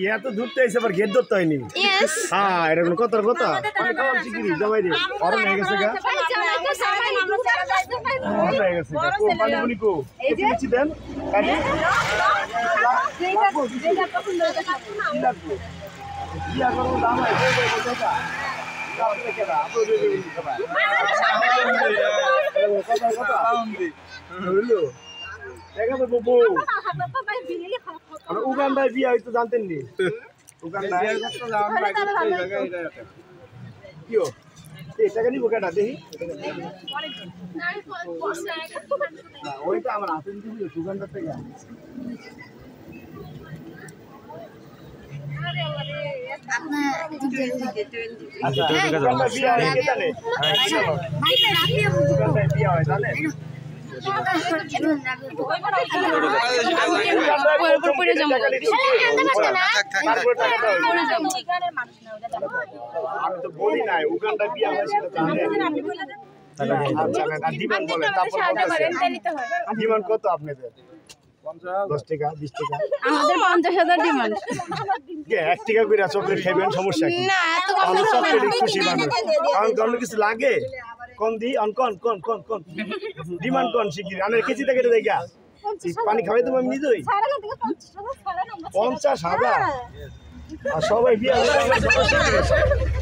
ইয়া তো ধরতে এসে আবার গেট ধরতে হয়নি। হ্যাঁ এটা কোনো কথার কথা মানে খাওয়ার শিগগিরি জমাই রে গরম হয়ে গেছে গা গরম হয়ে গেছে গা কো পানি পুনি কো এই যে কিছু দেন কাটি ইয়া করব দাম আছে টাকা দাম থেকে না আপনি দিয়ে দিন সবাই কথা কথা হলো দেখা তো ববু আমরা উগান্ডায় বিয়ে হয়তো জানতেন নি উগান্ডায় কিও এই টাকা নিব কেটা দেখি না ওইটা আমার হাতে দিবি উগান্ডা থেকে আচ্ছা উগান্ডা বিয়ে হয় কে জানে উগান্ডায় বিয়ে হয় জানে আমি তো বলি নাই উগান্ডা বিয়া হয় সেটা ডিমান্ড কত আপনাদের 10 টাকা 20 টাকা আমাদের 50,000 ডিমান্ড 1 টাকা করে চকলেট খাইবেন সমস্যা কি না এত চকলেট খুশি মানুষ কারণ কোনো কিছু লাগে কোন দি কোন ডিমান্ড কোন শিগগির আনের কেজি থেকে দেখা পানি খাওয়াই দেবো আমি নিজেই 50,000 আর সবাই বিয়া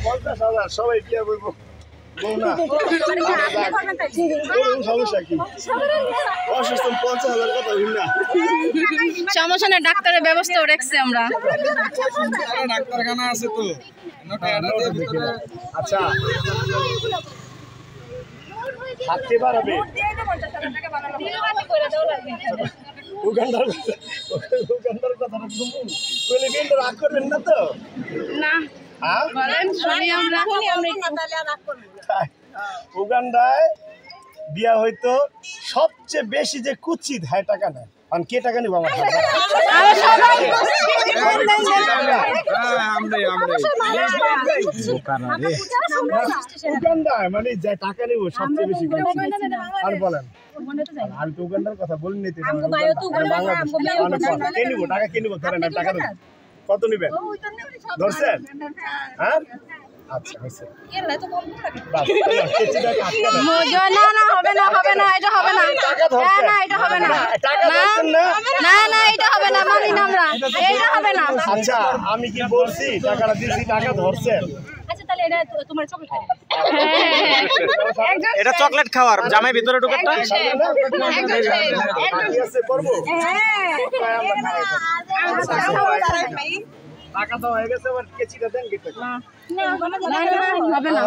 50,000 সবাই বিয়া বলবো সমস্যা কি অসুস্থ 50,000 কথা না সমস্যা না ডাক্তারের ব্যবস্থা রাখছি আমরা ডাক্তারখানা আছে তো আচ্ছা হাতে বাড়াবে উগান্ডার কথাটা বলে কিন্তু রাগ করবেন না তো না বলেন শুনি আমরা উগান্ডায় বিয়া হয়তো সবচেয়ে বেশি যে কুচিত হয় টাকা নেয় কারণ কে টাকা নিব আমার উগান্ডায় মানে যে টাকা নিব সবচেয়ে বেশি আর বলেন আমি তো উগান্ডার কথা বলিনি কে নিব টাকা কে নিব ধরেন টাকা দেবো কত নিবেন ধরছেন হ্যাঁ আচ্ছা হয়েছে না হবে না এটা হবে না না এটা হবে না না এটা হবে না মানি না আমরা এটা হবে না আচ্ছা আমি কি বলছি টাকাটা দিছি টাকা ধরছেন এটা চকলেট খাওয়ার জামাই ভিতরে ঢুকাটা টাকা তো হয়ে গেছে আবার কেচিটা দেন হবে না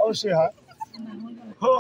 অবশ্যই হয়